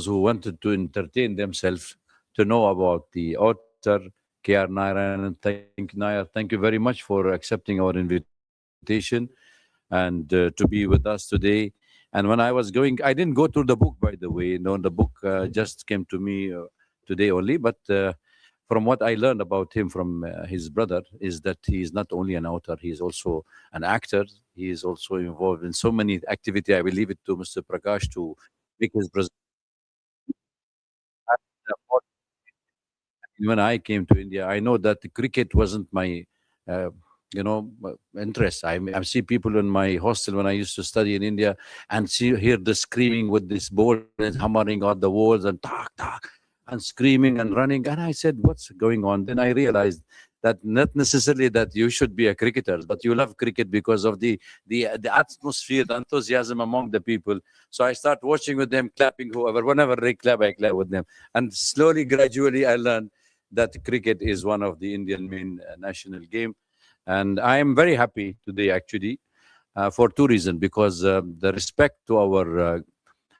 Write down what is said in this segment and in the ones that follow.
who wanted to entertain themselves to know about the author, K.R. Nair. And Nair, thank you very much for accepting our invitation and to be with us today. And when I was going, I didn't go through the book, by the way. No, the book just came to me today only. But from what I learned about him from his brother is that he is not only an author, he is also an actor. He is also involved in so many activity. I will leave it to Mr. Prakash to make his when I came to India, I know that the cricket wasn't my, uh, interest. I see people in my hostel when I used to study in India and hear the screaming with this ball and hammering on the walls and tak tak and screaming and running. And I said, "What's going on?" Then I realized that not necessarily that you should be a cricketer, but you love cricket because of the atmosphere, the enthusiasm among the people. So I start watching with them, clapping whoever, whenever they clap, I clap with them, and slowly, gradually, I learned that cricket is one of the Indian main national game. And I am very happy today, actually, for two reasons. Because the respect to our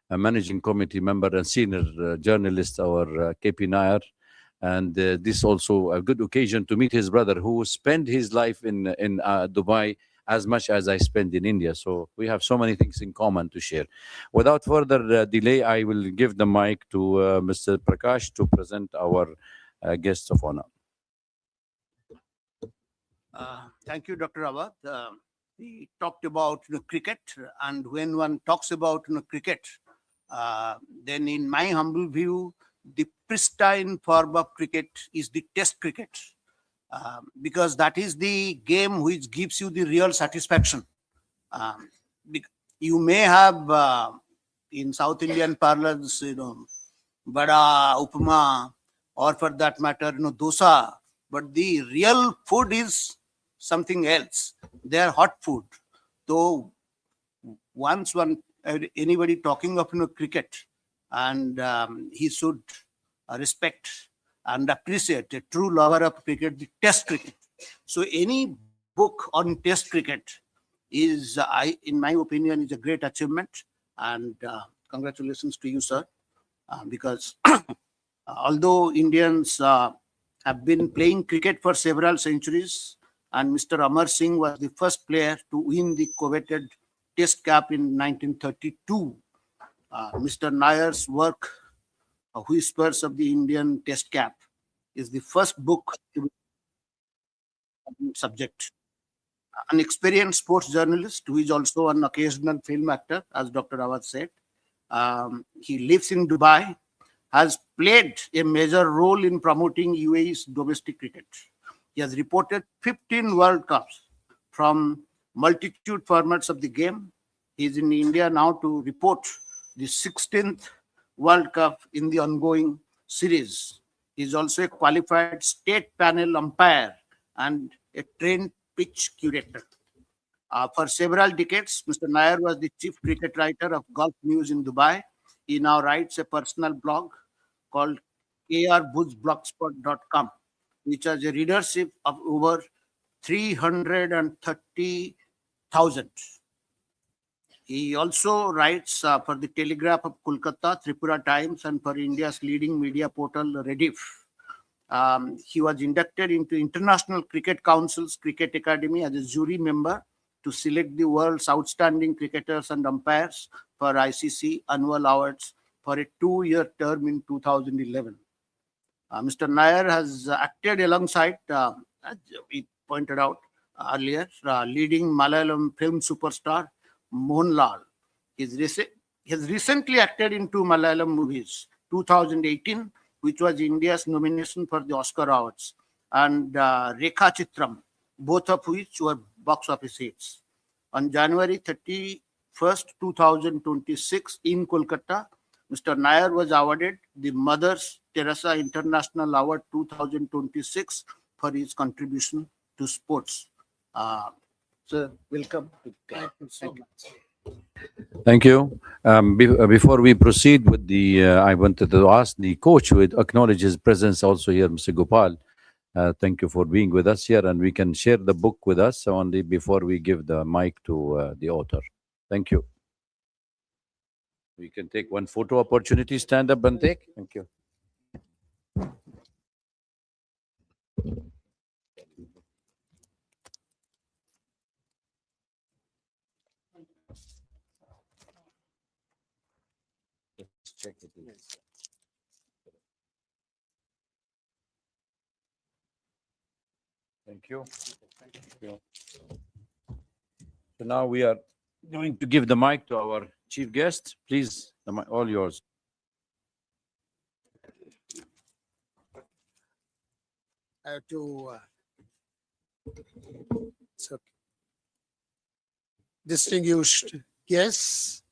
managing committee member and senior journalist, our KP Nair, and this also a good occasion to meet his brother, who spent his life in Dubai as much as I spent in India. So we have so many things in common to share. Without further delay, I will give the mic to Mr. Prakash to present our guests of honor. Thank you, Dr. Awad. We talked about cricket, and when one talks about cricket, then in my humble view, the pristine form of cricket is the test cricket, because that is the game which gives you the real satisfaction. Um, you may have in South Indian parlance, vada, upma, or for that matter, dosa, but the real food is something else. They are hot food. So once anybody talking of cricket, and he should respect and appreciate a true lover of cricket, the Test cricket. So any book on Test cricket is, in my opinion, is a great achievement. And congratulations to you, sir, because although Indians have been playing cricket for several centuries, and Mr. Amar Singh was the first player to win the coveted Test cap in 1932. Mr. Nair's work, Whispers of the Indian Test Cap, is the first book to be subject. An experienced sports journalist who is also an occasional film actor, as Dr. Awad said. He lives in Dubai, has played a major role in promoting UAE's domestic cricket. He has reported 15 World Cups from multitude formats of the game. He is in India now to report the 16th World Cup in the ongoing series. He is also a qualified state panel umpire and a trained pitch curator. For several decades, Mr. Nair was the chief cricket writer of Golf News in Dubai. He now writes a personal blog called krbuzblogspot.com, which has a readership of over 330,000. He also writes for the Telegraph of Kolkata, Tripura Times, and for India's leading media portal, Rediff. He was inducted into International Cricket Council's Cricket Academy as a jury member to select the world's outstanding cricketers and umpires for ICC annual awards for a 2-year term in 2011. Mr. Nair has acted alongside, as we pointed out earlier, leading Malayalam film superstar Mohanlal. He has recently acted in 2 Malayalam movies, 2018, which was India's nomination for the Oscar Awards, and Rekha Chitram, both of which were box office hits. On January 31st, 2026, in Kolkata, Mr. Nair was awarded the Mother Teresa International Award 2026 for his contribution to sports. Sir, welcome. Thank you so much. Thank you. Before we proceed with I wanted to ask the coach who acknowledge his presence also here, Mr. Gopal. Thank you for being with us here, and we can share the book with us only before we give the mic to the author. Thank you. We can take one photo opportunity. Stand up and take. Thank you. Let's check it. Thank you. Thank you. So now we are going to give the mic to our chief guest. Please, the mic, all yours. To so distinguished guests,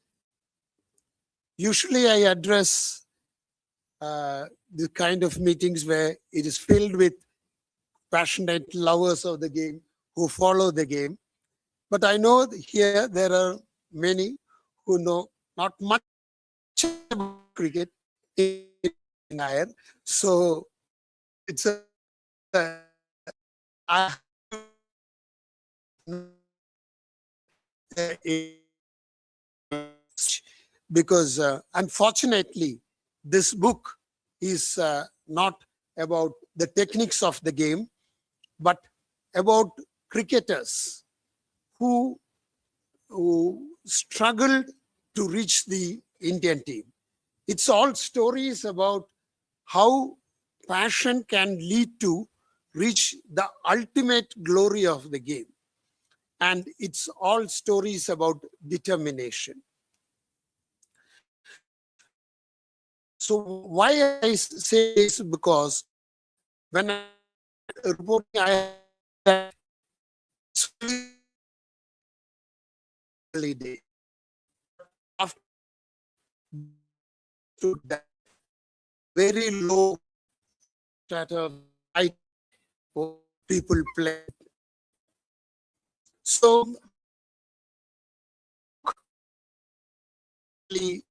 usually I address the kind of meetings where it is filled with passionate lovers of the game who follow the game. But I know that here there are many who know not much about cricket in higher. So it's a I because unfortunately this book is not about the techniques of the game but about cricketers who struggled to reach the Indian team. It's all stories about how passion can lead to reach the ultimate glory of the game. And it's all stories about determination. So why I say this? Because when I reporting, I had early day. After that, very low strata height people play. So in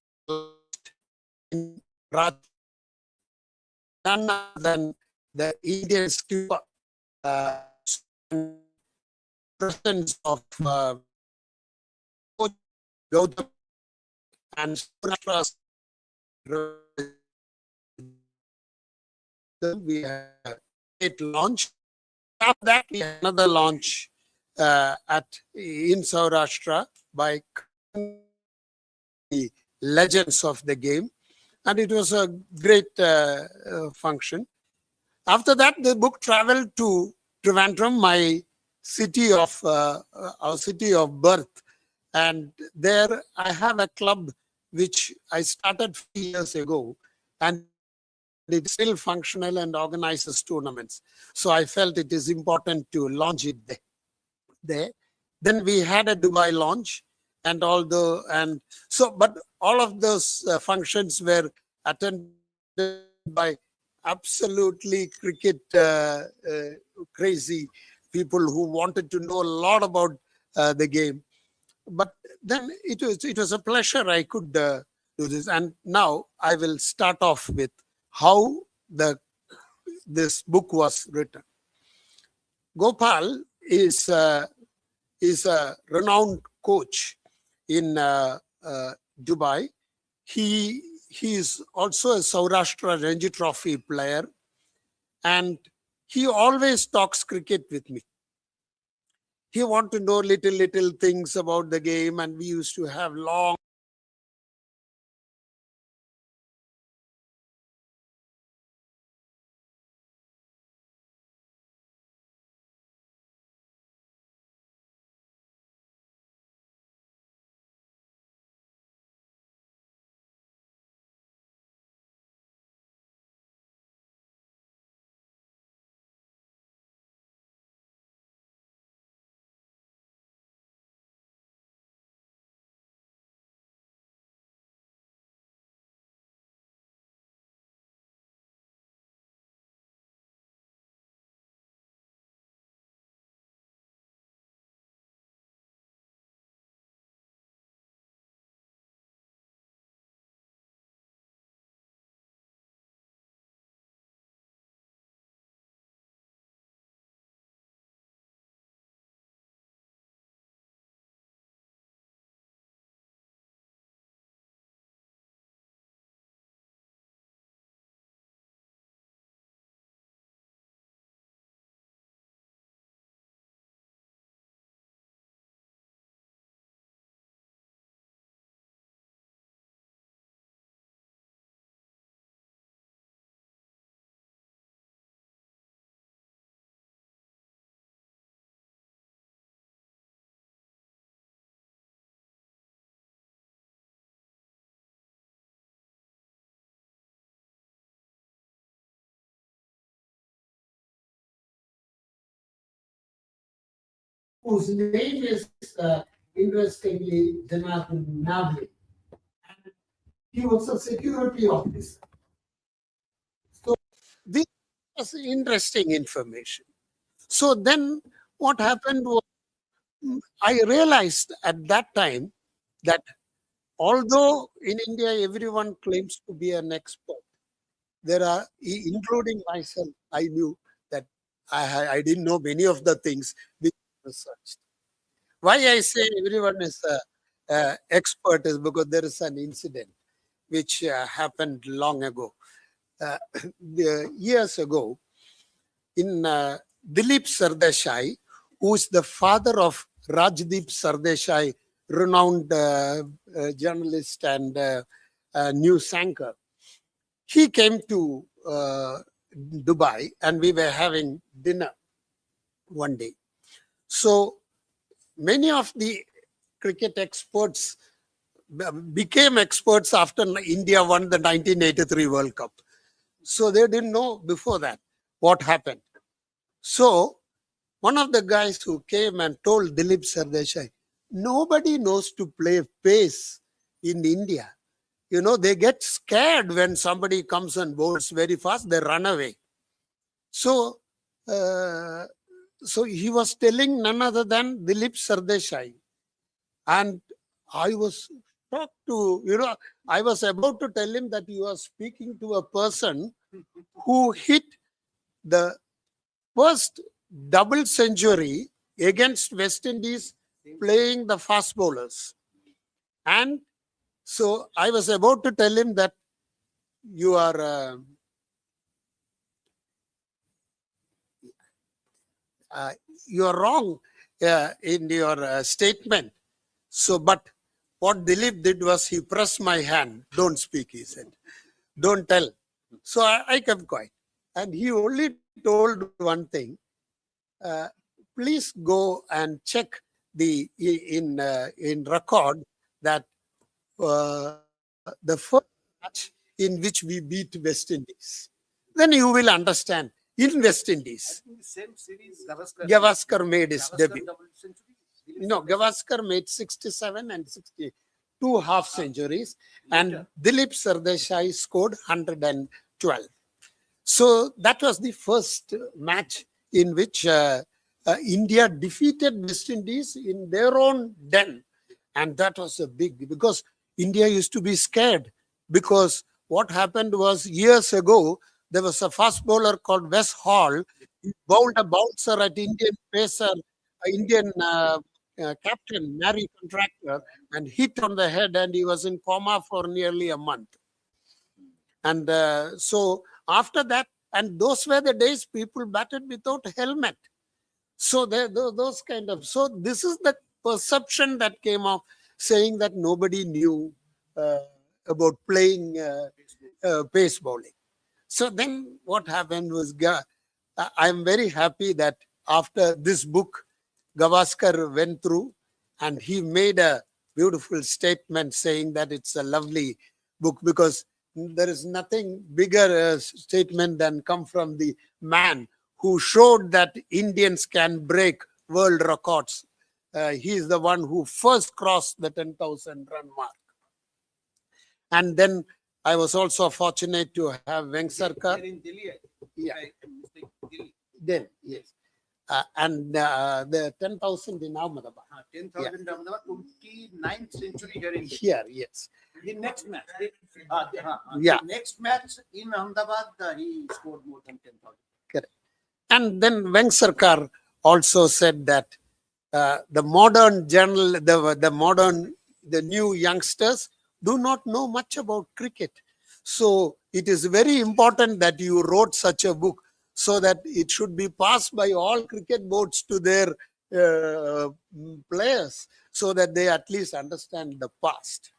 none other than the Indian skipper presence of Coach Gautam and Saurashtra's we had it launch. After that, we had another launch at in Saurashtra by the legends of the game, and it was a great function. After that, the book traveled to Trivandrum, my city of our city of birth, and there I have a club which I started 3 years ago, and it's still functional and organizes tournaments. So I felt it is important to launch it there. Then we had a Dubai launch, and but all of those functions were attended by absolutely cricket crazy people who wanted to know a lot about the game. But then it was a pleasure I could do this. And now I will start off with how this book was written. Gopal is a renowned coach in Dubai. He is also a Saurashtra Ranji Trophy player, and he always talks cricket with me. He want to know little things about the game, and we used to have long whose name is interestingly Janardhan Navli. And he was a security officer. So this was interesting information. So then what happened was I realized at that time that although in India everyone claims to be an expert, there are, including myself, I knew that I didn't know many of the things which I researched. Why I say everyone is a expert is because there is an incident which happened long ago. Uh, Years ago, in Dilip Sardeshai, who is the father of Rajdeep Sardeshai, renowned journalist and news anchor. He came to Dubai and we were having dinner one day. So many of the cricket experts became experts after India won the 1983 World Cup. So they didn't know before that what happened. So one of the guys who came and told Dilip Sardeshai, nobody knows to play pace in India. You know, they get scared when somebody comes and bowls very fast, they run away. So, so he was telling none other than Dilip Sardeshai. And I was shocked to, I was about to tell him that you are speaking to a person who hit the first double century against West Indies playing the fast bowlers. And so I was about to tell him that you are wrong in your statement. So, but what Dilip did was he pressed my hand. Don't speak, he said. Don't tell. So I kept quiet. And he only told one thing. Please go and check in record that the first match in which we beat West Indies. Then you will understand. In West Indies, I think the same series, Gavaskar made his Gavaskar debut. double century. No, Gavaskar made 67 and 62 half centuries, and Dilip Sardeshai scored 112. So that was the first match in which India defeated West Indies in their own den. And that was a big, because India used to be scared. Because what happened was years ago, there was a fast bowler called Wes Hall. He bowled a bouncer at Indian pacer, Indian captain, Mary Contractor, and hit on the head, and he was in coma for nearly a month. And so after that, and those were the days people batted without helmet. So those kind of, so this is the perception that came of saying that nobody knew about playing pace bowling. So then what happened was, I'm very happy that after this book, Gavaskar went through and he made a beautiful statement saying that it's a lovely book, because there is nothing bigger statement than come from the man who showed that Indians can break world records. He is the one who first crossed the 10,000 run mark. And then I was also fortunate to have Vengsarkar. in Delhi. Yeah. Delhi. Then, yes. And the 10,000 in Ahmedabad. 10,000 Ahmedabad, 29th century here in Delhi. Here, yes. The next match. Yeah. The next match in Ahmedabad, he scored more than 10,000. Correct. And then Vengsarkar also said that the modern journal, the new youngsters do not know much about cricket. So it is very important that you wrote such a book so that it should be passed by all cricket boards to their players so that they at least understand the past.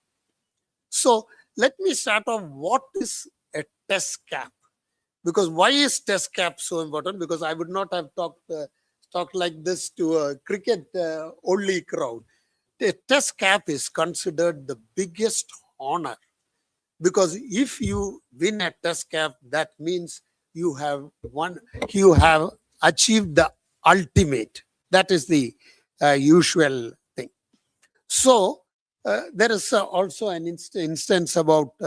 So let me start off. What is a test cap? Because why is test cap so important? Because I would not have talked like this to a cricket only crowd. A test cap is considered the biggest honor, because if you win a test cap, that means you have achieved the ultimate. That is the usual thing. So there is also an instance about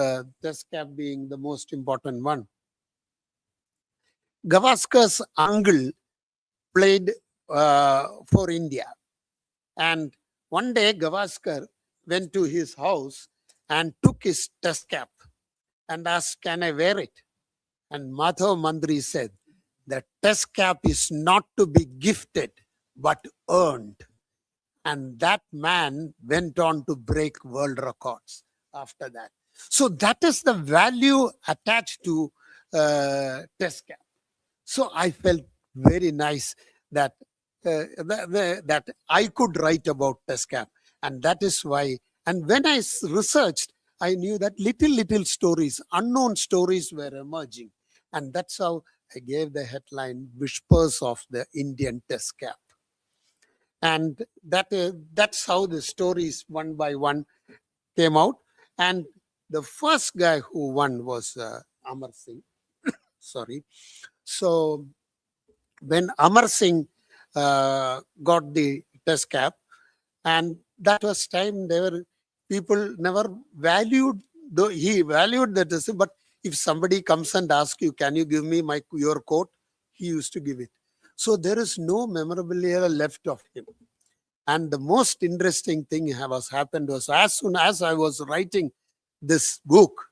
test cap being the most important one. Gavaskar's uncle played for India, and one day Gavaskar went to his house and took his test cap and asked, "Can I wear it?" And Madhav Mandri said, "The test cap is not to be gifted but earned." And that man went on to break world records after that. So that is the value attached to test cap. So I felt very nice that that I could write about test cap, and that is why. And when I researched, I knew that little stories, unknown stories, were emerging, and that's how I gave the headline "Whispers of the Indian Test Cap." And that's how the stories one by one came out. And the first guy who won was Amar Singh. Sorry. So when Amar Singh got the test cap, and that was time there were people never valued, though he valued the test, but if somebody comes and asks you, "Can you give me your coat?" he used to give it. So there is no memorabilia left of him. And the most interesting thing was happened was, as soon as I was writing this book,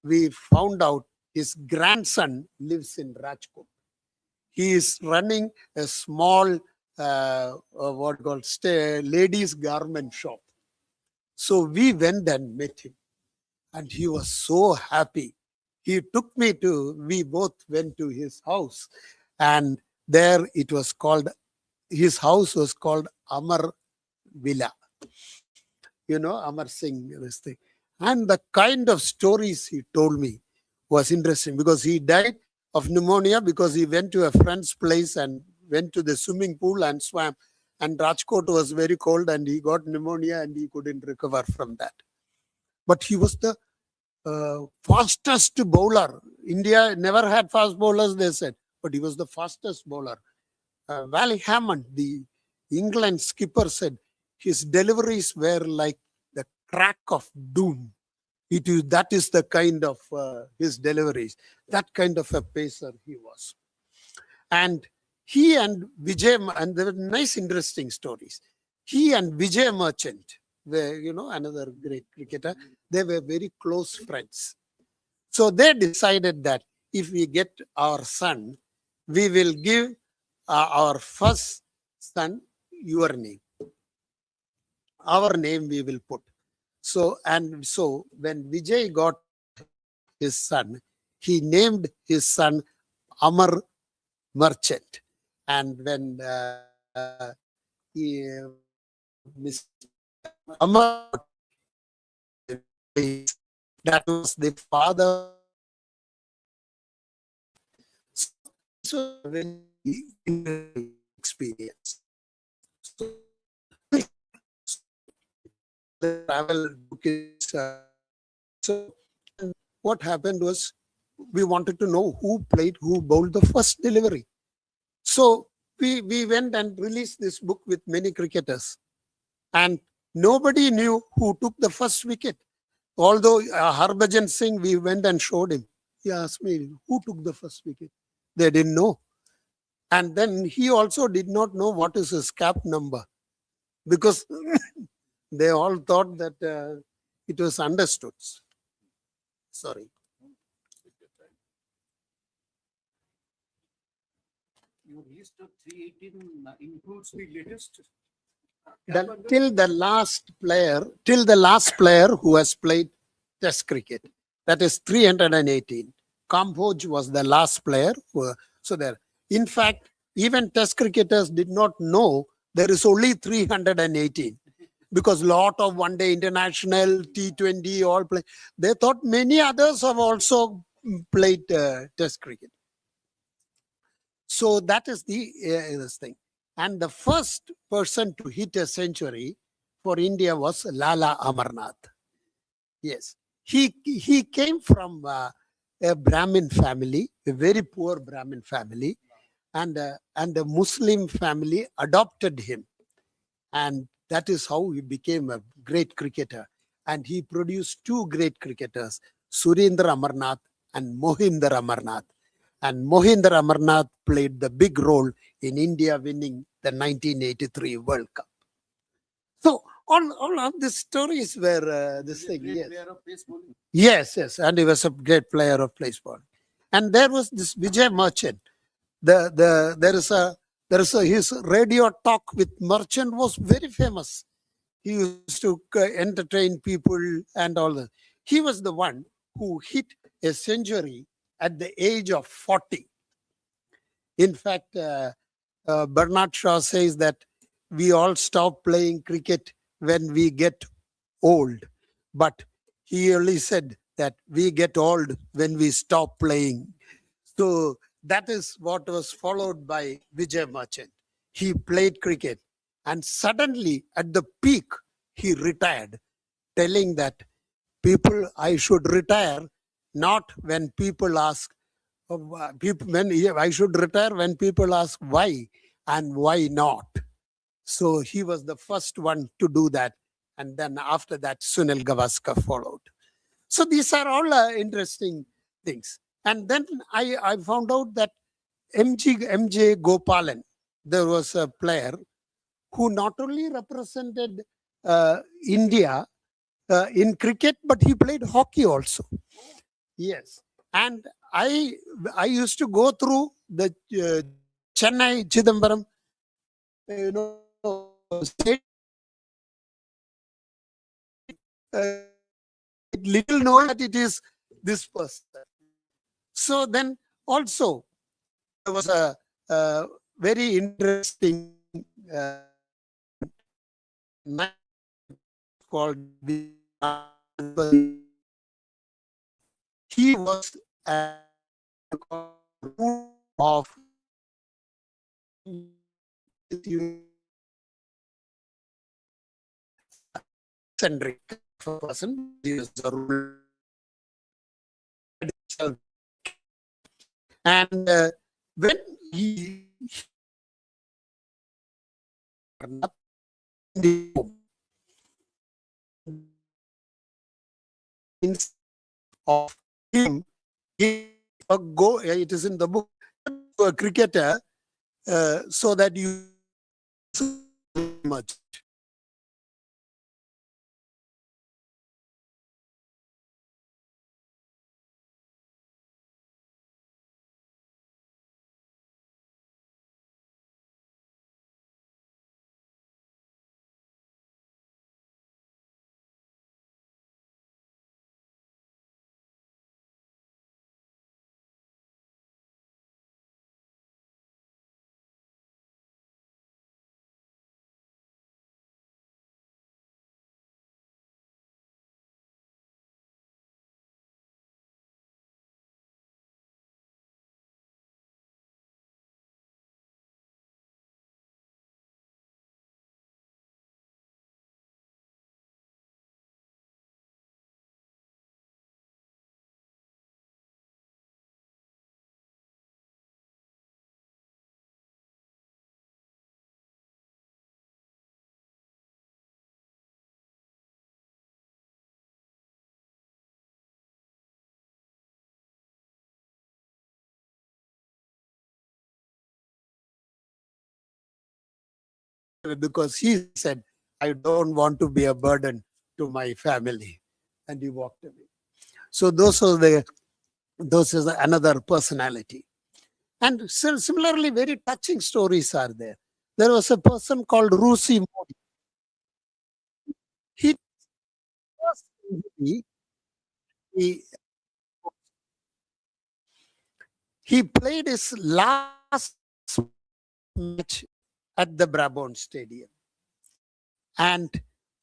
we found out his grandson lives in Rajkot. He is running a small what called ladies garment shop. So we went and met him, and he was so happy. He took me we both went to his house, and there it was called, his house was called Amar Villa. Amar Singh, this thing. And the kind of stories he told me was interesting, because he died of pneumonia because he went to a friend's place and went to the swimming pool and swam. And Rajkot was very cold and he got pneumonia and he couldn't recover from that. But he was the fastest bowler. India never had fast bowlers, they said, but he was the fastest bowler. Wally Hammond, the England skipper, said his deliveries were like the crack of doom. That is the kind of his deliveries. That kind of a pacer he was. And he and Vijay, and there were nice, interesting stories. He and Vijay Merchant, another great cricketer, they were very close friends. So they decided that if we get our son, we will give our first son your name. Our name we will put. So when Vijay got his son, he named his son Amar Merchant. And when Mr. Amar, that was the father. So a very experience. So the travel book is so what happened was, we wanted to know who bowled the first delivery. So we went and released this book with many cricketers, and nobody knew who took the first wicket. Although Harbhajan Singh, we went and showed him. He asked me, "Who took the first wicket?" They didn't know. And then he also did not know what is his cap number, because they all thought that it was understood. Sorry. Your list of 318 includes the latest. Till the last player who has played Test cricket, that is 318. Kamboj was the last player. So there. In fact, even Test cricketers did not know there is only 318, because lot of one-day international, T20 all play. They thought many others have also played Test cricket. So that is this thing. And the first person to hit a century for India was Lala Amarnath. Yes. He came from a Brahmin family, a very poor Brahmin family, and a Muslim family adopted him. And that is how he became a great cricketer. And he produced two great cricketers, Surendra Amarnath and Mohinder Amarnath. And Mohinder Amarnath played the big role in India winning the 1983 World Cup. So all of these stories were this thing. Yes. Yes, and he was a great player of baseball. And there was this Vijay Merchant. There is a his radio talk with Merchant was very famous. He used to entertain people and all that. He was the one who hit a century at the age of 40. In fact, Bernard Shaw says that we all stop playing cricket when we get old. But he only said that we get old when we stop playing. So that is what was followed by Vijay Merchant. He played cricket and suddenly at the peak, he retired, telling that people, I should retire not when people ask, I should retire when people ask why and why not. So he was the first one to do that. And then after that, Sunil Gavaskar followed. So these are all interesting things. And then I found out that MJ Gopalan, there was a player who not only represented India in cricket, but he played hockey also. Yes. And I used to go through the Chennai Chidambaram, state, little known that it is this person. So then also there was a very interesting man called he was a of centric person. He was a ruler. And when he of him, go. It is in the book. A cricketer, so that you much. Because he said, I don't want to be a burden to my family. And he walked away. So those is another personality. And similarly, very touching stories are there. There was a person called Rusi Modi. He he, he played his last match at the Brabant Stadium. And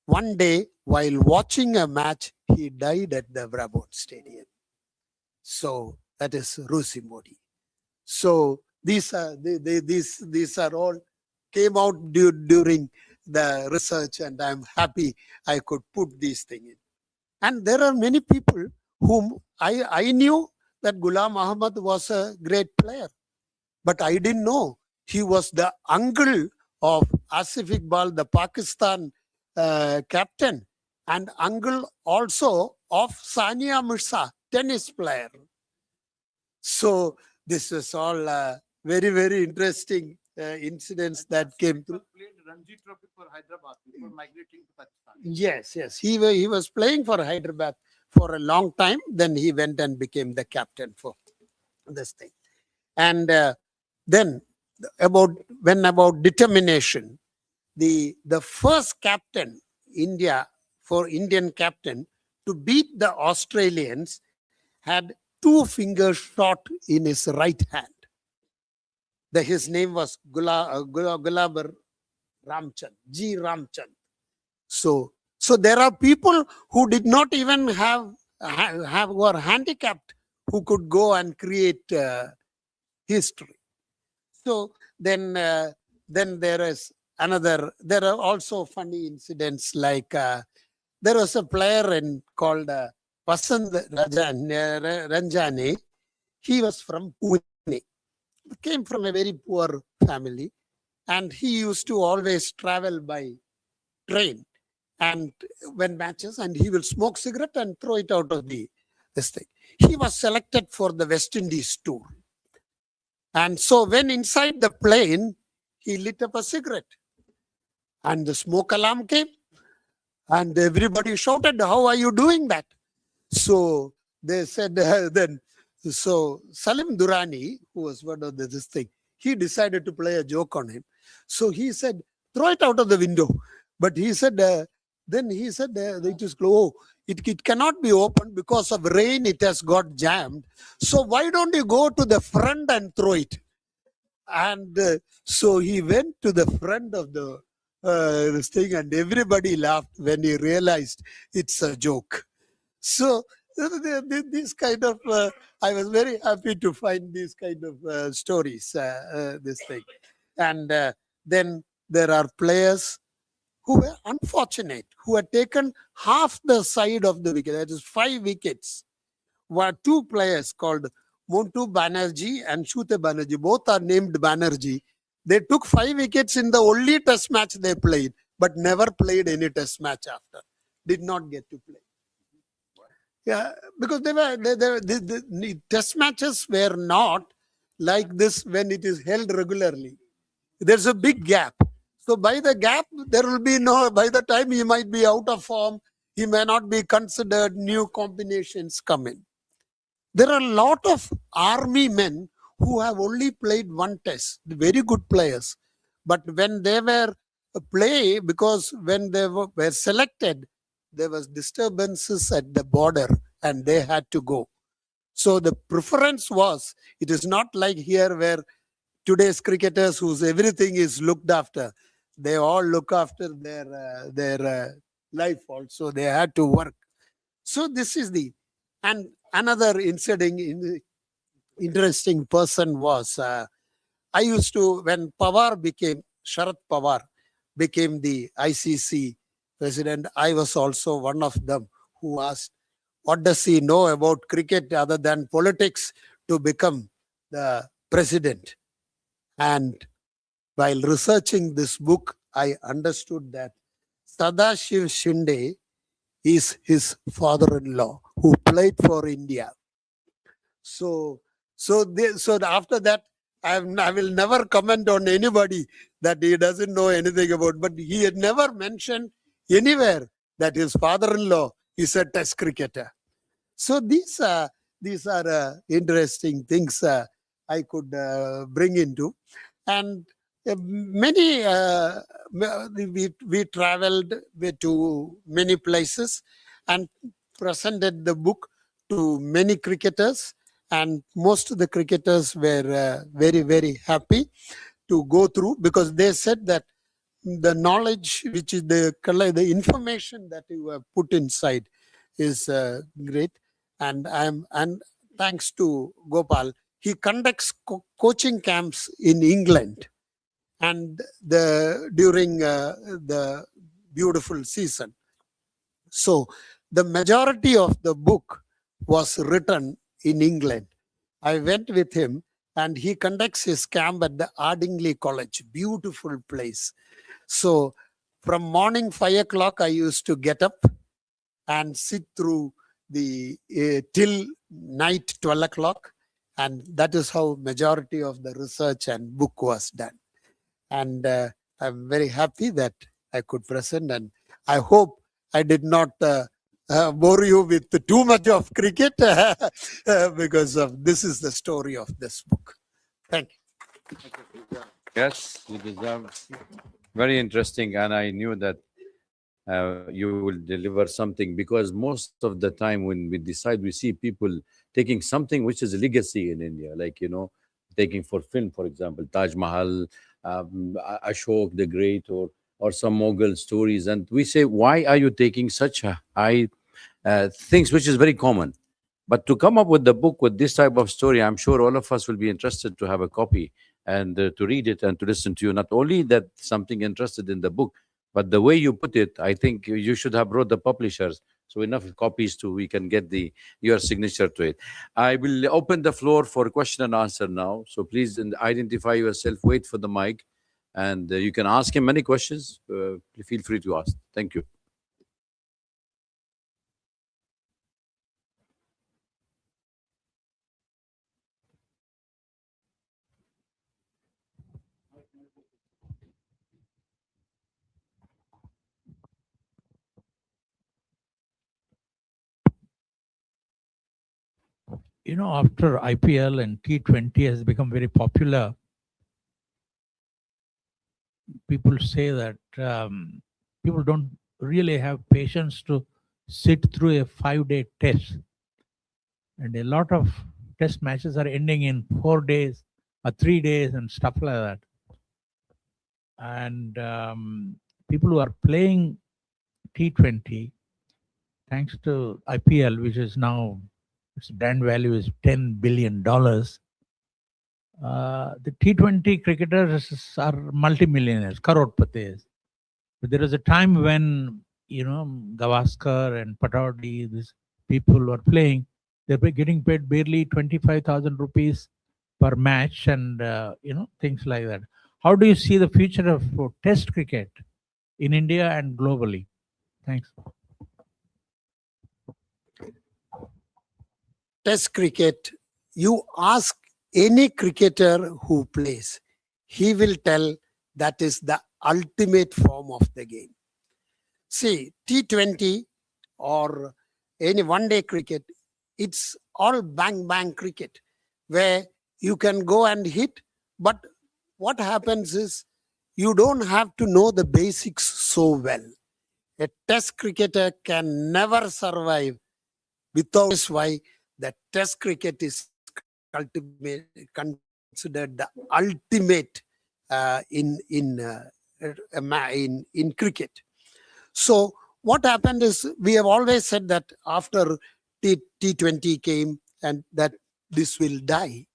one day, while watching a match, he died at the Brabant Stadium. So that is Rusi Modi. So these are all came out during the research, and I'm happy I could put these things in. And there are many people whom I knew that Ghulam Ahmad was a great player, but I didn't know he was the uncle of Asif Iqbal, the Pakistan captain, and uncle also of Sania Mirza, tennis player. So this is all very, very interesting incidents that came through. Played Ranji Trophy for Hyderabad before migrating to Pakistan. Yes, yes. He was playing for Hyderabad for a long time. Then he went and became the captain for this thing. And then about determination, the first captain, Indian captain to beat the Australians had 2 fingers shot in his right hand. His name was Gulabar Ramchand, G. Ramchand. So there are people who did not even have were handicapped who could go and create history. So then there is another. There are also funny incidents like there was a player called Vasant Ranjane. He was from Pune. Came from a very poor family, and he used to always travel by train and when matches, and he will smoke cigarette and throw it out of this thing. He was selected for the West Indies tour. And so when inside the plane, he lit up a cigarette and the smoke alarm came and everybody shouted, "How are you doing that?" So they said so Salim Durrani, who was one of this thing, he decided to play a joke on him. So he said, "Throw it out of the window." But he said, it is closed. It cannot be opened because of rain. It has got jammed. So why don't you go to the front and throw it? And so he went to the front of this thing, and everybody laughed when he realized it's a joke. So this kind of, I was very happy to find these kind of stories, this thing. And then there are players who were unfortunate, who had taken half the side of the wicket, that is 5 wickets, were 2 players called Montu Banerjee and Shute Banerjee. Both are named Banerjee. They took 5 wickets in the only test match they played, but never played any test match after. Did not get to play. Yeah, because the test matches were not like this when it is held regularly. There's a big gap. So by the gap, there will be by the time he might be out of form, he may not be considered, new combinations come in. There are a lot of army men who have only played 1 test, very good players. But when they were because when they were selected, there was disturbances at the border and they had to go. So the preference was, it is not like here where today's cricketers whose everything is looked after. They all look after their life also. They had to work. So this is and another interesting person was, I used to, when Sharad Pawar became the ICC president, I was also one of them who asked, what does he know about cricket other than politics to become the president? And while researching this book, I understood that Sadashiv Shinde is his father-in-law who played for India. So after that, I will never comment on anybody that he doesn't know anything about. But he had never mentioned anywhere that his father-in-law is a test cricketer. So these are interesting things I could bring into. And many we traveled to many places and presented the book to many cricketers, and most of the cricketers were very, very happy to go through, because they said that the knowledge, which is the information that you have put inside, is great. And thanks to Gopal, he conducts coaching camps in England, and during the beautiful season. So the majority of the book was written in England. I went with him, and he conducts his camp at the Ardingly College, beautiful place. So from morning 5 o'clock, I used to get up and sit through the till night 12 o'clock, and that is how majority of the research and book was done. And I'm very happy that I could present, and I hope I did not bore you with too much of cricket because of this is the story of this book. Thank you. Yes, you deserve. Very interesting, and I knew that you will deliver something, because most of the time when we decide, we see people taking something which is a legacy in India, like, taking for film, for example, Taj Mahal, Ashok the Great, or some Mughal stories, and we say, why are you taking such high things, which is very common? But to come up with the book with this type of story, I'm sure all of us will be interested to have a copy and to read it and to listen to you. Not only that, something interested in the book, but the way you put it, I think you should have brought the publishers so enough copies to we can get the your signature to it. I will open the floor for question and answer now. So please identify yourself, wait for the mic, and you can ask him many questions. Feel free to ask. Thank you. After IPL and T20 has become very popular, people say that people don't really have patience to sit through a 5-day test. And a lot of test matches are ending in 4 days or 3 days and stuff like that. And people who are playing T20, thanks to IPL, which is now, its brand value is $10 billion. The T20 cricketers are multimillionaires, crorepati's. But there was a time when, Gavaskar and Pataudi, these people were playing, they were getting paid barely 25,000 rupees per match and, things like that. How do you see the future of Test cricket in India and globally? Thanks. Test cricket, you ask any cricketer who plays, he will tell that is the ultimate form of the game. See, T20 or any one-day cricket, it's all bang cricket where you can go and hit, but what happens is you don't have to know the basics so well. A test cricketer can never survive without. That's why the test cricket is considered the ultimate in cricket. So what happened is, we have always said that after T20 came and that this will die,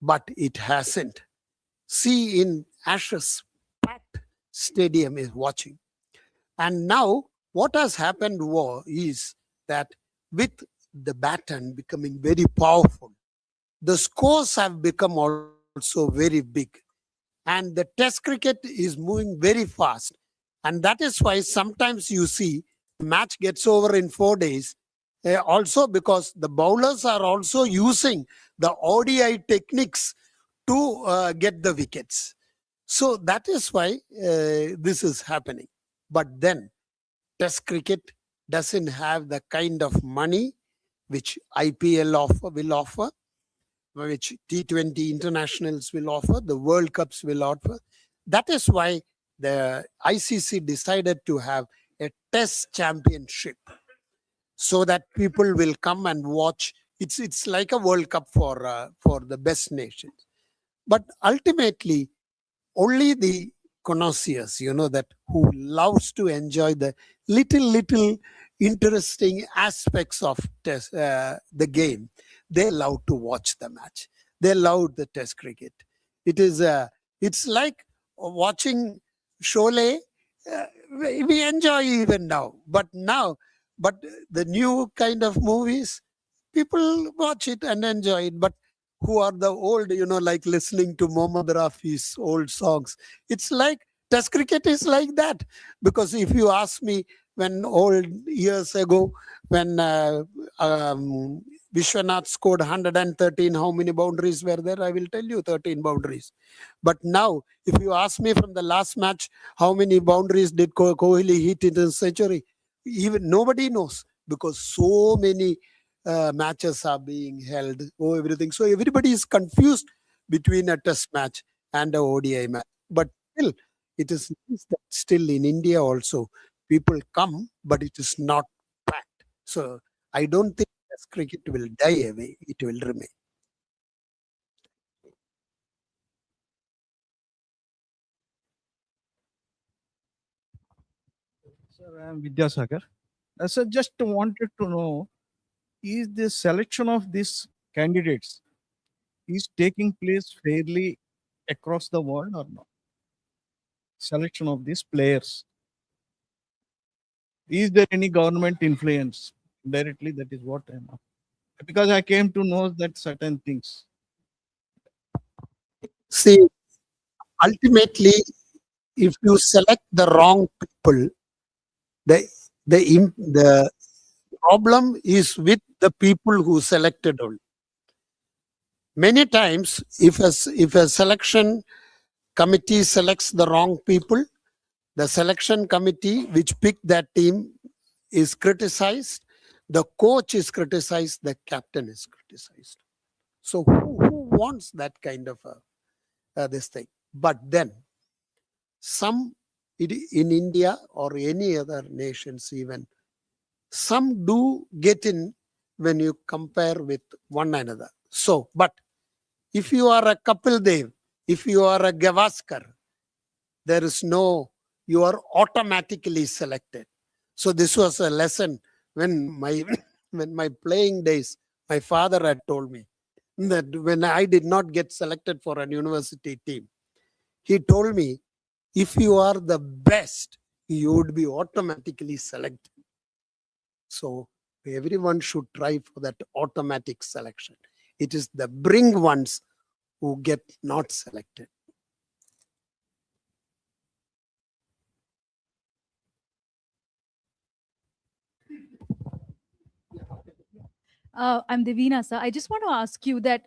but it hasn't. See, in Ashes, packed stadium is watching. And now what has happened is that with the baton becoming very powerful, the scores have become also very big. And the test cricket is moving very fast. And that is why sometimes you see the match gets over in 4 days. Also because the bowlers are also using the ODI techniques to get the wickets. So that is why this is happening. But then test cricket doesn't have the kind of money which IPL will offer, which T20 internationals will offer, the World Cups will offer. That is why the ICC decided to have a test championship so that people will come and watch. It's like a World Cup for the best nations. But ultimately, only the connoisseurs, that who loves to enjoy the little interesting aspects of the game, they love to watch the match. They love the test cricket. It's like watching Sholay. We enjoy even now, but the new kind of movies, people watch it and enjoy it. But who are the old, like listening to Mohammad Rafi's old songs, it's like Test cricket is like that. Because if you ask me, when old years ago, when Vishwanath scored 113, how many boundaries were there? I will tell you 13 boundaries. But now, if you ask me from the last match, how many boundaries did Kohli hit in his century? Even nobody knows, because so many matches are being held. Oh, everything. So everybody is confused between a test match and a ODI match. But still, it is nice that still in India also people come, but it is not packed. So I don't think Test cricket will die away; it will remain. Sir, I am Vidyasagar. Sir, just wanted to know, is the selection of these candidates is taking place fairly across the world or not? Selection of these players. Is there any government influence directly? That is what I'm asking. Because I came to know that certain things. See, ultimately, if you select the wrong people, the problem is with the people who selected only. Many times, if a selection committee selects the wrong people, the selection committee which picked that team is criticized, the coach is criticized, the captain is criticized. So who wants that kind of this thing? But then some in India or any other nations even, some do get in when you compare with one another. So, but if you are a Kapil Dev, if you are a Gavaskar, there is no, you are automatically selected. So this was a lesson when my when my playing days, my father had told me that when I did not get selected for a university team, he told me, if you are the best, you would be automatically selected. So everyone should try for that automatic selection. It is the bring ones who get not selected. I'm Devina, sir. I just want to ask you that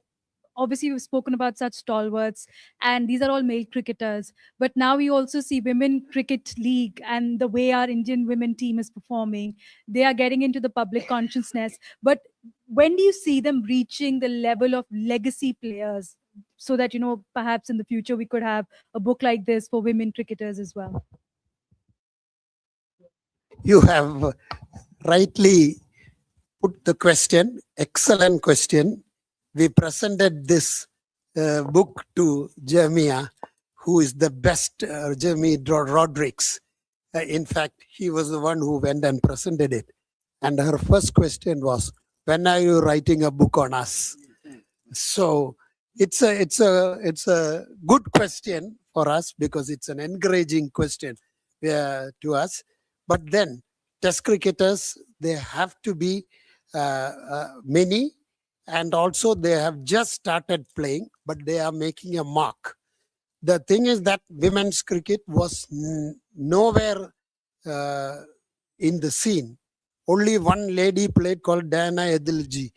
obviously we've spoken about such stalwarts, and these are all male cricketers. But now we also see women cricket league and the way our Indian women team is performing. They are getting into the public consciousness. But when do you see them reaching the level of legacy players? So that, perhaps in the future we could have a book like this for women cricketers as well. You have rightly put the question, excellent question. We presented this book to Jeremiah, who is the best, Jeremy Rodriguez. In fact, he was the one who went and presented it. And her first question was, when are you writing a book on us? So it's a good question for us, because it's an encouraging question to us. But then test cricketers, they have to be many, and also they have just started playing, but they are making a mark. The thing is that women's cricket was nowhere in the scene. Only one lady played called Diana Edilji,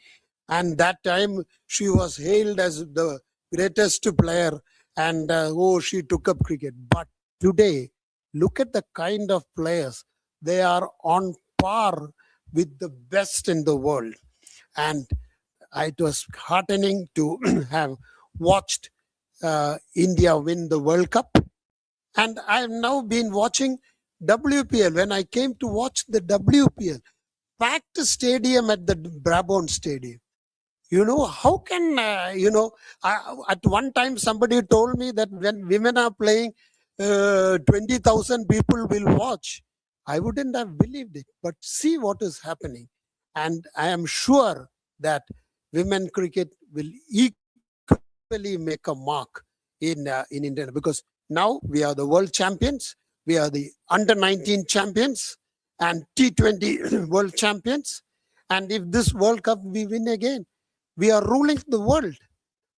and that time she was hailed as the greatest player, and she took up cricket. But today, look at the kind of players. They are on par with the best in the world. And it was heartening to have watched India win the World Cup. And I have now been watching WPL. When I came to watch the WPL, packed stadium at the Brabant Stadium. How can, at one time somebody told me that when women are playing, 20,000 people will watch. I wouldn't have believed it. But see what is happening. And I am sure that women cricket will equally make a mark in India, because now we are the world champions, we are the under 19 champions, and T20 world champions. And if this World Cup we win again, we are ruling the world.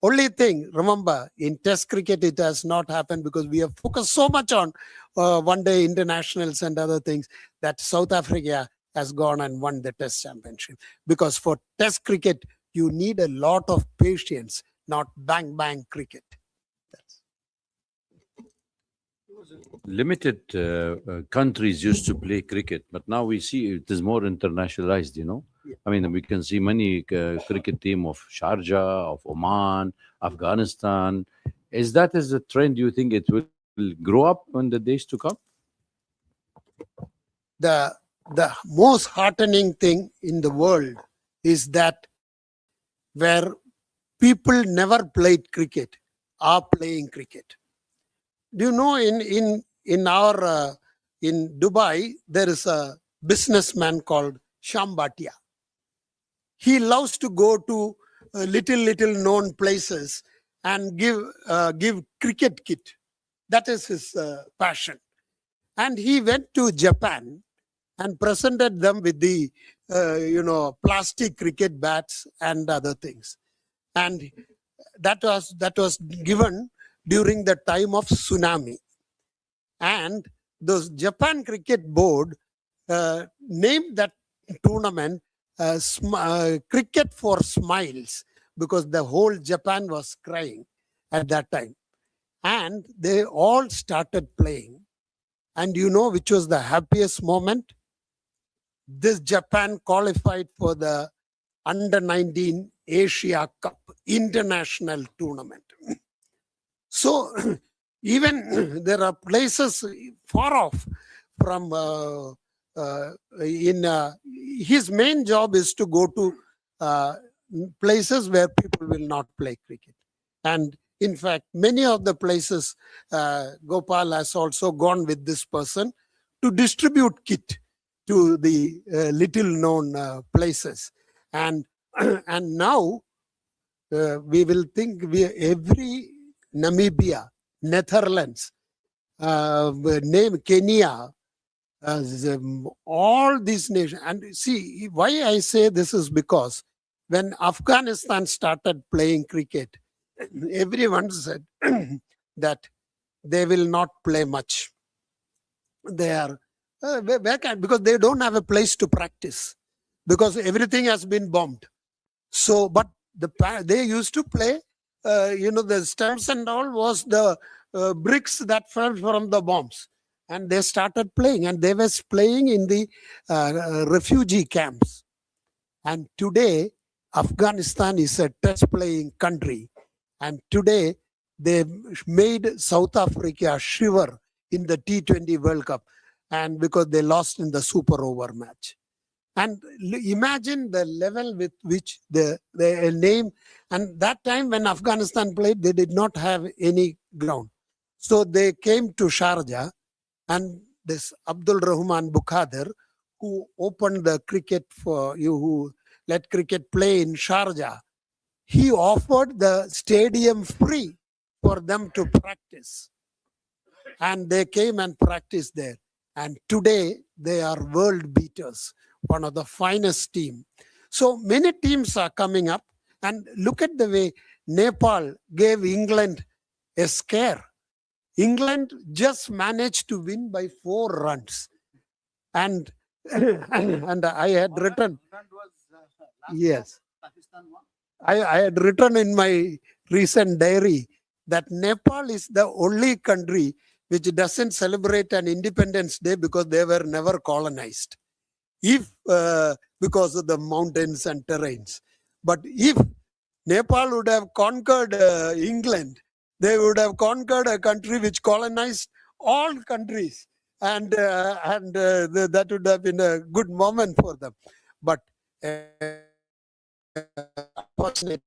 Only thing, remember, in Test cricket, it has not happened because we have focused so much on one-day internationals and other things that South Africa has gone and won the Test championship. Because for Test cricket, you need a lot of patience, not bang bang cricket. Limited countries used to play cricket, but now we see it is more internationalized, you know. Yeah. I mean, we can see many cricket team of Sharjah, of Oman, Afghanistan. Is that as a trend? Do you think it will grow up in the days to come? The most heartening thing in the world is that where people never played cricket are playing cricket. Do you know in our in Dubai there is a businessman called Sham Bhatia. He loves to go to little known places and give cricket kit. That is his passion. And he went to Japan and presented them with the plastic cricket bats and other things. And that was given during the time of tsunami. And the Japan Cricket Board named that tournament Cricket for Smiles because the whole Japan was crying at that time. And they all started playing. And you know which was the happiest moment? This Japan qualified for the Under-19 Asia Cup international tournament. So even there are places far off from his main job is to go to places where people will not play cricket. And in fact, many of the places Gopal has also gone with this person to distribute kit to the little known places. And and now we will think every Namibia, Netherlands, name Kenya, all these nations. And see, why I say this is because when Afghanistan started playing cricket, everyone said that they will not play much. They are because they don't have a place to practice because everything has been bombed. So, but they used to play, the stumps and all was the bricks that fell from the bombs. And they started playing, and they were playing in the refugee camps. And today, Afghanistan is a test playing country. And today, they made South Africa shiver in the T20 World Cup, and because they lost in the super over match. And imagine the level with which the name, and that time when Afghanistan played, they did not have any ground. So they came to Sharjah, and this Abdul Rahman Bukhadir, who opened the cricket for you, who let cricket play in Sharjah, he offered the stadium free for them to practice. And they came and practiced there. And today they are world beaters, one of the finest team. So many teams are coming up. And look at the way Nepal gave England a scare. England just managed to win by 4 runs. And and I had written, yes, I had written in my recent diary that Nepal is the only country which doesn't celebrate an Independence Day because they were never colonized. If because of the mountains and terrains. But if Nepal would have conquered England, they would have conquered a country which colonized all countries. And that would have been a good moment for them. But unfortunately,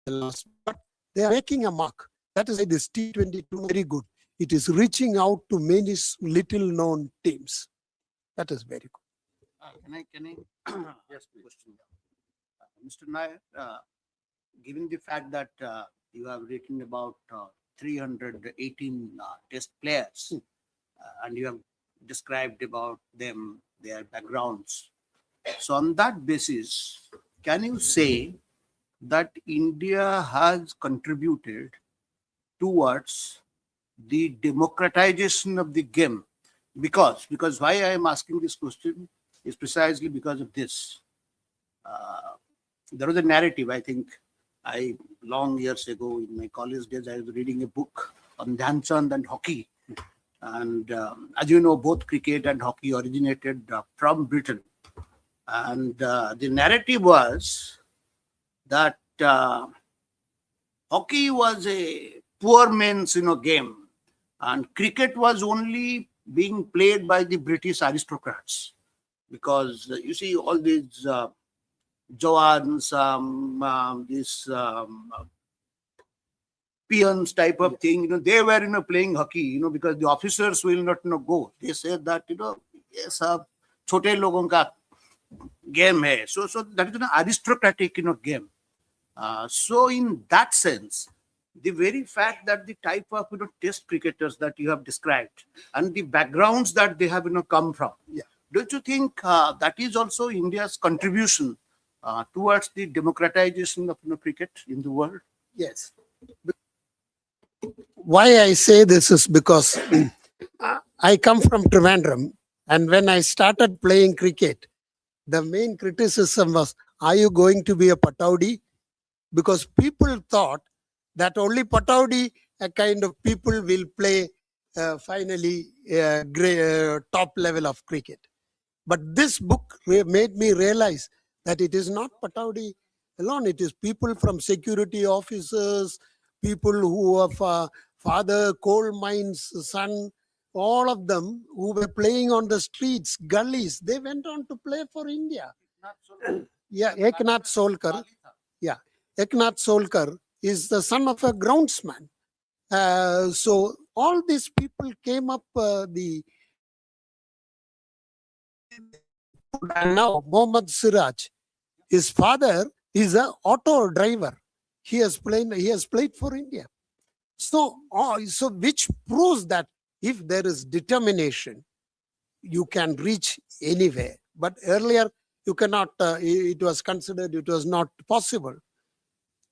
but they are making a mark. That is why this T22 very good. It is reaching out to many little known teams. That is very good. Can I yes, question? Mr. Nair, given the fact that you have written about 318 test players and you have described about them, their backgrounds. So on that basis, can you say that India has contributed towards the democratization of the game. Because why I am asking this question is precisely because of this. There was a narrative, I think, long years ago in my college days, I was reading a book on Dhyanchand and hockey. And as you know, both cricket and hockey originated from Britain. And the narrative was that hockey was a poor man's game, and cricket was only being played by the British aristocrats, because you see all these Jawans, these peons type of thing, they were playing hockey, because the officers will not go. They said that ये सब छोटे लोगों का game है. So that is an aristocratic game. So in that sense, the very fact that the type of test cricketers that you have described and the backgrounds that they have come from, don't you think that is also India's contribution towards the democratization of cricket in the world? Yes. Why I say this is because I come from Trivandrum, and when I started playing cricket, the main criticism was, are you going to be a Pataudi? Because people thought that only Pataudi kind of people will play finally top level of cricket. But this book made me realize that it is not Pataudi alone. It is people from security officers, people who have father, coal mines, son, all of them who were playing on the streets, gullies. They went on to play for India. Yeah, Eknath Solkar. Yeah, Eknath Solkar is the son of a groundsman. So all these people came up and now Mohammad Siraj, his father is an auto driver. He has played for India. So which proves that if there is determination, you can reach anywhere. But earlier you cannot. It was considered it was not possible.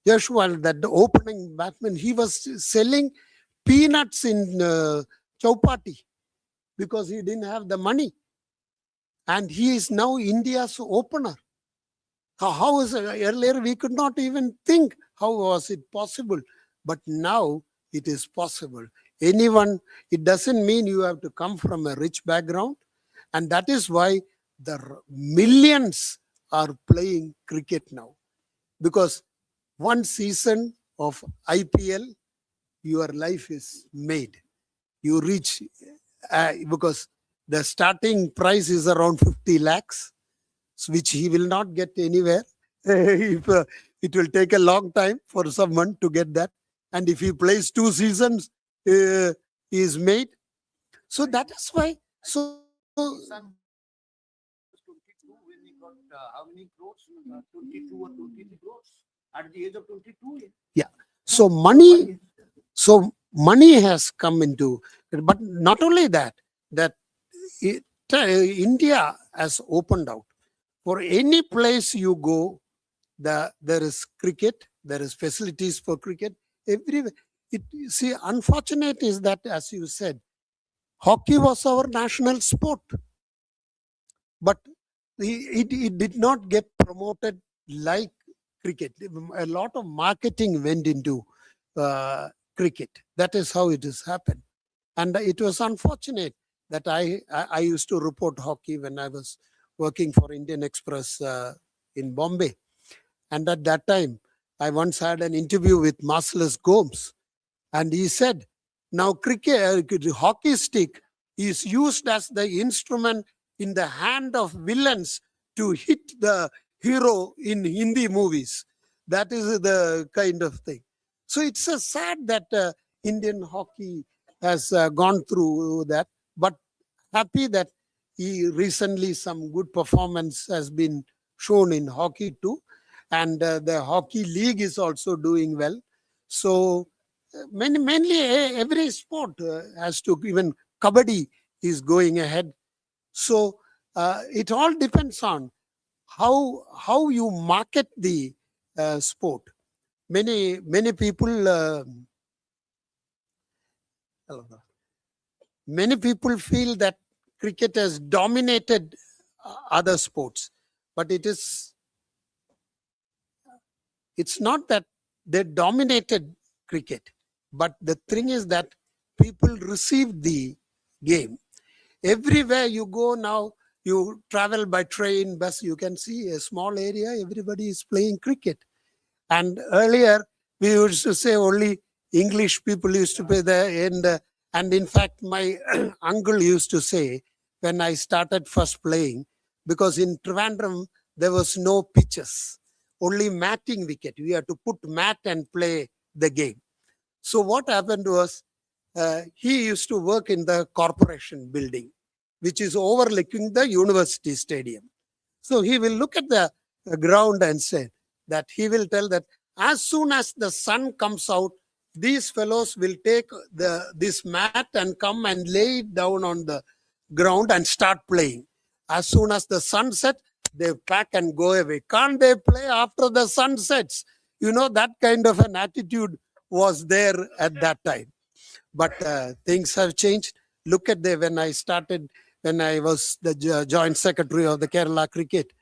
Yashwal, that the opening batsman, he was selling peanuts in Chowpatty because he didn't have the money. And he is now India's opener. How is it? Earlier we could not even think how was it possible. But now it is possible. Anyone, it doesn't mean you have to come from a rich background. And that is why the millions are playing cricket now. Because one season of IPL, your life is made. You reach, because the starting price is around 50 lakhs, which he will not get anywhere. It will take a long time for someone to get that. And if he plays 2 seasons, he is made. So that is why. So 22 when he got how many crores? 22 or 23 crores at the age of 22. yeah. So money has come into it. But not only that, India has opened out. For any place you go, there is cricket, there is facilities for cricket everywhere. Unfortunate is that, as you said, hockey was our national sport, but it did not get promoted like cricket. A lot of marketing went into cricket. That is how it has happened. And it was unfortunate that I used to report hockey when I was working for Indian Express in Bombay. And at that time, I once had an interview with Marcellus Gomes. And he said, now hockey stick is used as the instrument in the hand of villains to hit the hero in Hindi movies. That is the kind of thing. So it's sad that Indian hockey has gone through that. But happy that recently some good performance has been shown in hockey too. And the hockey league is also doing well. So mainly every sport has to, even kabaddi is going ahead. So it all depends on how you market the sport. Many people feel that cricket has dominated other sports, but it's not that they dominated cricket, but the thing is that people received the game. Everywhere you go now, you travel by train, bus, you can see a small area, everybody is playing cricket. And earlier, we used to say only English people used to play there. And in fact, my uncle used to say, when I started first playing, because in Trivandrum, there was no pitches, only matting wicket. We had to put mat and play the game. So what happened was, he used to work in the corporation building, which is overlooking the university stadium. So he will look at the ground and say that he will tell that as soon as the sun comes out, these fellows will take this mat and come and lay it down on the ground and start playing. As soon as the sun sets, they pack and go away. Can't they play after the sun sets? You know, that kind of an attitude was there at that time. But things have changed. Look at when I was the joint secretary of the Kerala cricket.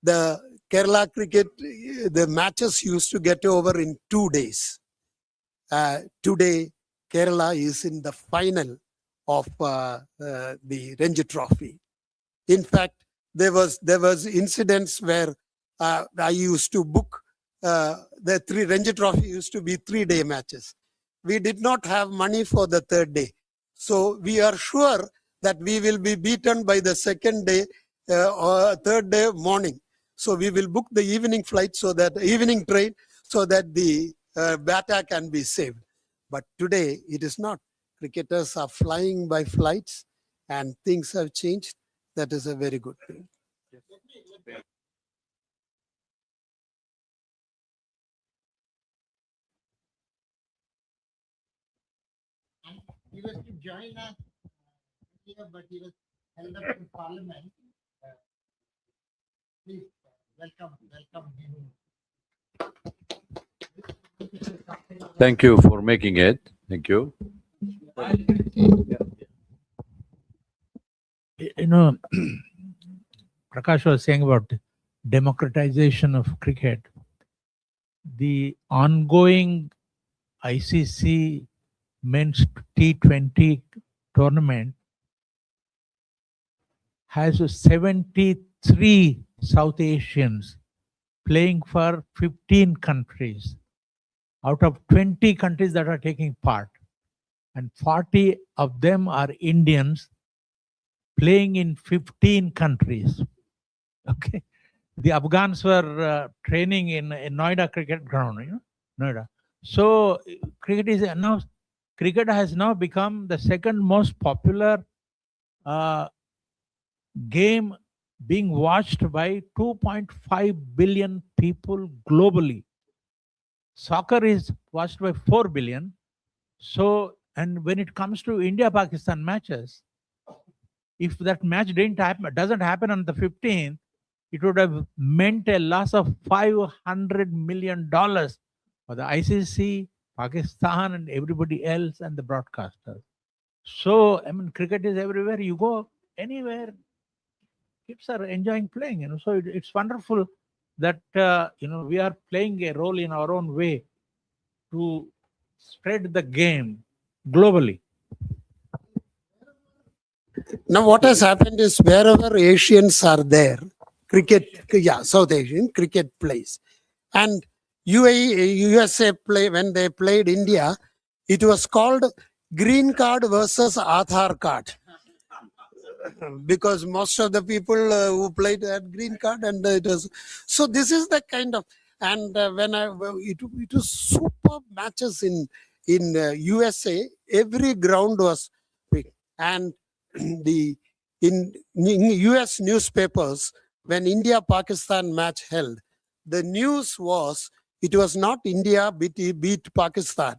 The Kerala cricket, the matches used to get over in 2 days. Today, Kerala is in the final of the Ranji Trophy. In fact, there was incidents where I used to book the Ranji Trophy used to be 3-day matches. We did not have money for the 3rd day. So we are sure that we will be beaten by the 2nd day or 3rd day morning. So we will book the evening flight, evening train, so that the batter can be saved. But today it is not. Cricketers are flying by flights and things have changed. That is a very good thing. He was to join us here, but he was held up in Parliament. Please welcome him. Thank you for making it. Thank you. You know, Prakash was saying about democratization of cricket. The ongoing ICC men's T20 tournament has 73 South Asians playing for 15 countries out of 20 countries that are taking part, and 40 of them are Indians playing in 15 countries. Okay, the Afghans were training in Noida cricket ground, you know, Noida. So cricket has now become the second most popular game, being watched by 2.5 billion people globally. Soccer is watched by 4 billion. So, and when it comes to India-Pakistan matches, if that match doesn't happen on the 15th, it would have meant a loss of $500 million for the ICC, Pakistan, and everybody else, and the broadcasters. So, I mean, cricket is everywhere. You go anywhere, kids are enjoying playing. You know, so it's wonderful that we are playing a role in our own way to spread the game globally. Now, what has happened is wherever Asians are there, South Asian cricket plays. And USA when they played India, it was called green card versus Aadhaar card. Because most of the people who played had green card, and it was so. This is the kind of, and it was superb matches in USA. Every ground was big, and in US newspapers, when India-Pakistan match held, the news was it was not India beat Pakistan.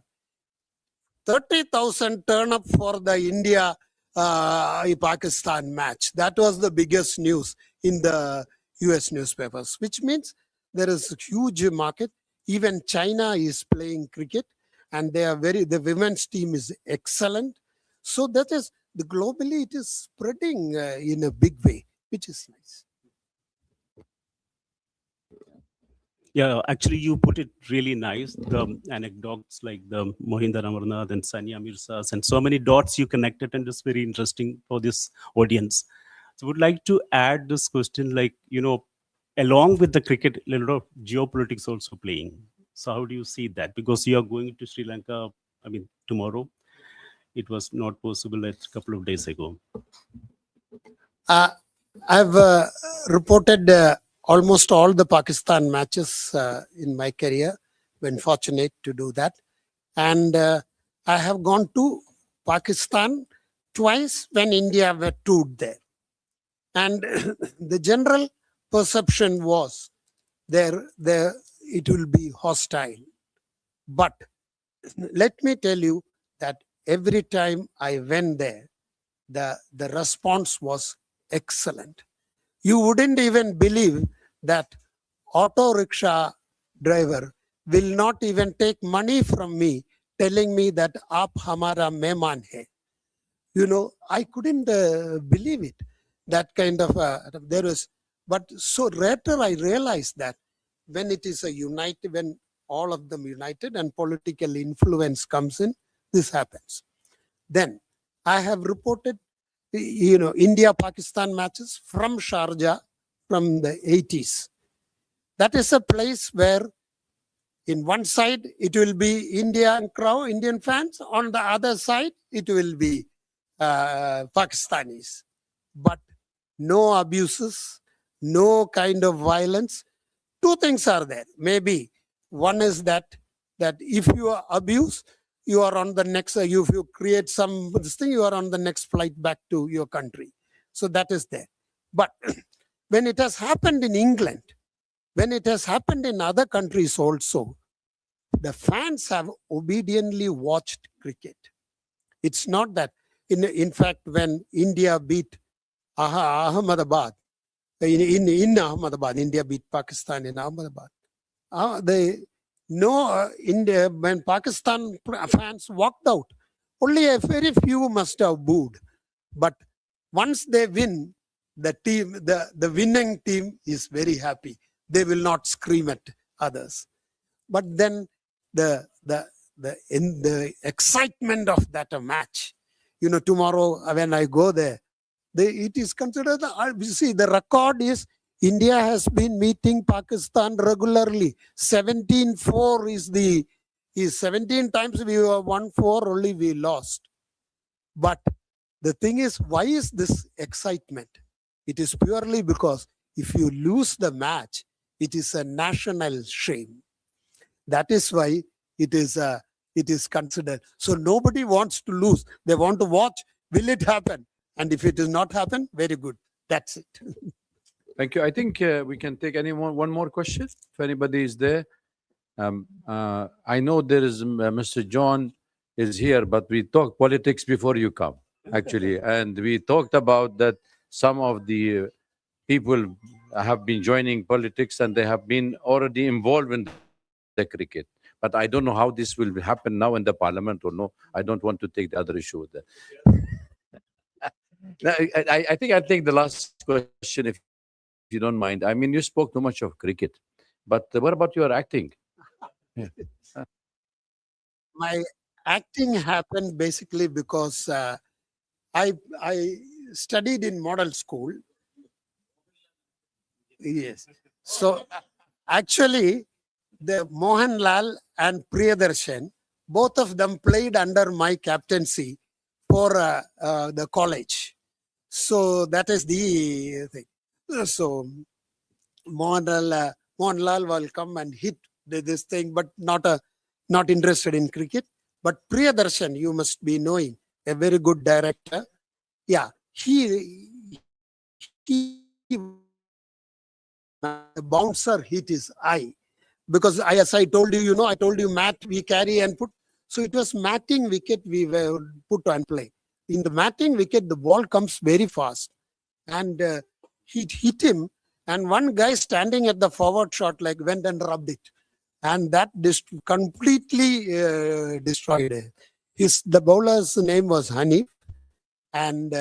30,000 turn up for the India-Pakistan match. That was the biggest news in the US newspapers, which means There is a huge market. Even China is playing cricket, and they are the women's team is excellent. So that is the globally it is spreading in a big way, which is nice. Yeah, actually, you put it really nice. The anecdotes like the Mohinder Amarnath and Sania Mirzas and so many dots you connected, and it's very interesting for this audience. So, would like to add this question, like along with the cricket, a lot of geopolitics also playing. So, how do you see that? Because you are going to Sri Lanka, I mean, tomorrow. It was not possible a couple of days ago. I've reported almost all the Pakistan matches in my career. Been fortunate to do that, and I have gone to Pakistan twice when India were toured there, and the general perception was there it will be hostile, but let me tell you that every time I went there, the response was excellent. You wouldn't even believe that auto rickshaw driver will not even take money from me, telling me that aap hamara mehman hai. I couldn't believe it. That kind of there is, but so later I realized that when it is a united, when all of them united and political influence comes in, this happens. Then I have reported, India-Pakistan matches from Sharjah from the 80s. That is a place where in one side it will be Indian fans. On the other side, it will be Pakistanis. But no abuses, no kind of violence. Two things are there. Maybe one is that if you are abused, you are on the next, if you create some this thing, you are on the next flight back to your country. So that is there. But when it has happened in England, when it has happened in other countries also, the fans have obediently watched cricket. It's not that. In fact, when India beat Ahmedabad, in Ahmedabad, India beat Pakistan in Ahmedabad. India, when Pakistan fans walked out, only a very few must have booed. But once they win, the winning team is very happy. They will not scream at others. But then the excitement of that match, tomorrow when I go there, it is considered, the record is India has been meeting Pakistan regularly. 17-4 is 17 times we won 4, only we lost. But the thing is, why is this excitement? It is purely because if you lose the match, it is a national shame. That is why it is considered. So nobody wants to lose. They want to watch, will it happen? And if it does not happen, very good. That's it. Thank you. I think we can take one more question if anybody is there. I know there is Mr. John is here, but we talked politics before you come, actually, and we talked about that some of the people have been joining politics and they have been already involved in the cricket. But I don't know how this will happen now in the parliament or no. I don't want to take the other issue with that. I think I'll take the last question if you don't mind. I mean, you spoke too much of cricket, but what about your acting? Yeah. My acting happened basically because I studied in model school. Yes. So actually, the Mohanlal and Priyadarshan, both of them played under my captaincy for the college. So that is the thing. So Mohanlal will come and hit this thing, but not interested in cricket. But Priyadarshan, you must be knowing, a very good director. Yeah, he the bouncer hit his eye because as I told you, I told you mat we carry and put. So it was matting wicket we were put and play. In the matting wicket, the ball comes very fast, and he hit him, and one guy standing at the forward shot like went and rubbed it, and that completely destroyed it. The bowler's name was Hanif, and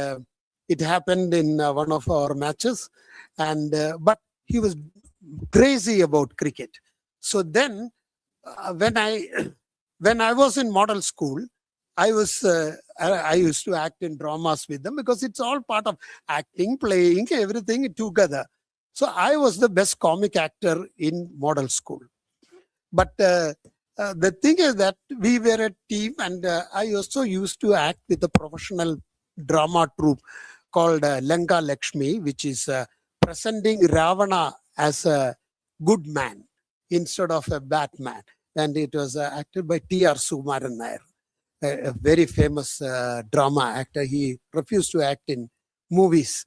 it happened in one of our matches, and but he was crazy about cricket. So then when I when I was in model school, I used to act in dramas with them because it's all part of acting, playing, everything together. So I was the best comic actor in model school. But the thing is that we were a team, and I also used to act with a professional drama troupe called Lanka Lakshmi, which is presenting Ravana as a good man instead of a bad man. And it was acted by T.R. Sukumaran Nair, a very famous drama actor. He refused to act in movies,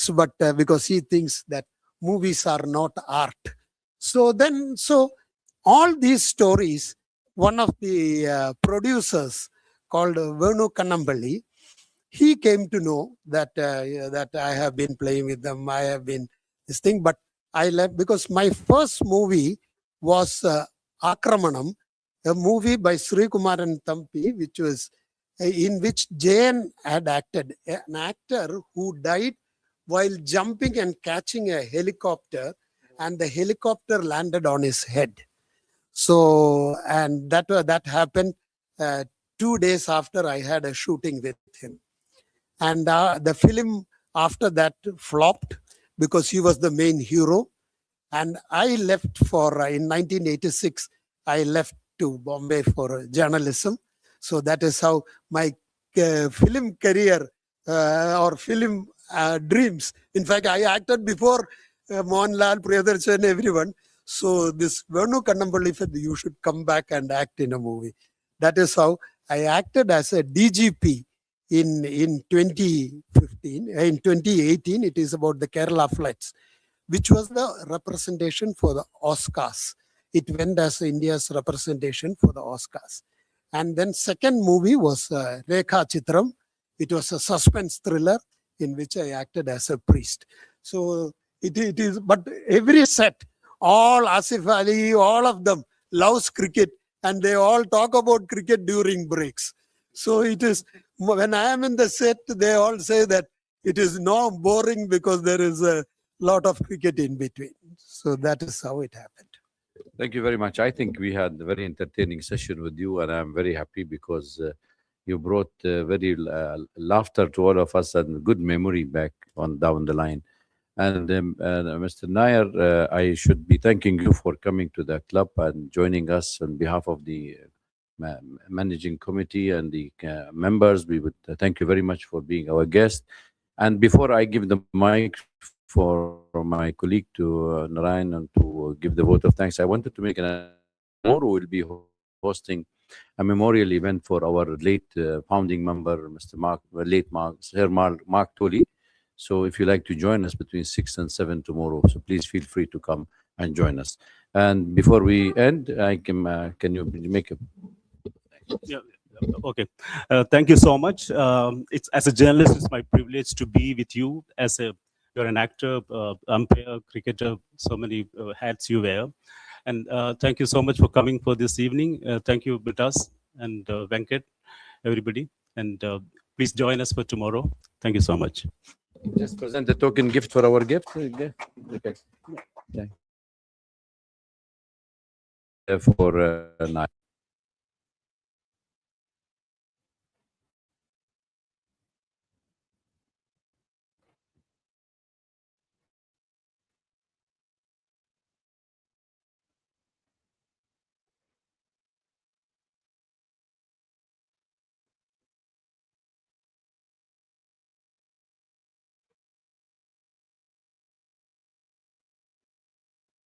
but because he thinks that movies are not art. So all these stories, one of the producers called Venu Kannambali, he came to know that that I have been playing with them. I have been this thing, but I left because my first movie was Akramanam, a movie by Sri Kumaran Thampi, which was in which Jayan had acted, an actor who died while jumping and catching a helicopter, and the helicopter landed on his head. So, and that happened 2 days after I had a shooting with him. And the film after that flopped because he was the main hero. And I left for, in 1986, I left to Bombay for journalism. So that is how my film career or film dreams. In fact, I acted before Mohanlal, Priyadarshan, everyone. So this Venu Kannambali said, you should come back and act in a movie. That is how I acted as a DGP in 2015. In 2018, it is about the Kerala floods, which was the representation for the Oscars. It went as India's representation for the Oscars. And then second movie was Rekha Chitram. It was a suspense thriller in which I acted as a priest. So it is, but every set, all Asif Ali, all of them loves cricket, and they all talk about cricket during breaks. So it is, when I am in the set, they all say that it is no boring because there is a lot of cricket in between. So that is how it happened. Thank you very much. I think we had a very entertaining session with you, and I'm very happy because you brought very laughter to all of us and good memory back on down the line. And Mr. Nair, I should be thanking you for coming to the club and joining us on behalf of the managing committee and the members. We would thank you very much for being our guest. And before I give the mic for my colleague to Narayan and to give the vote of thanks, I wanted to make an announcement. Tomorrow we'll be hosting a memorial event for our late founding member, Mr. Sir Mark Tolley. So if you like to join us between 6 and 7 tomorrow, so please feel free to come and join us. And before we end, can you make a... Yeah. Okay. Thank you so much. It's, as a journalist, it's my privilege to be with you. You're an actor, umpire, cricketer, so many hats you wear. And thank you so much for coming for this evening. Thank you, Britas and Venkat, everybody. And please join us for tomorrow. Thank you so much. Just present the token gift for our gift. Okay. For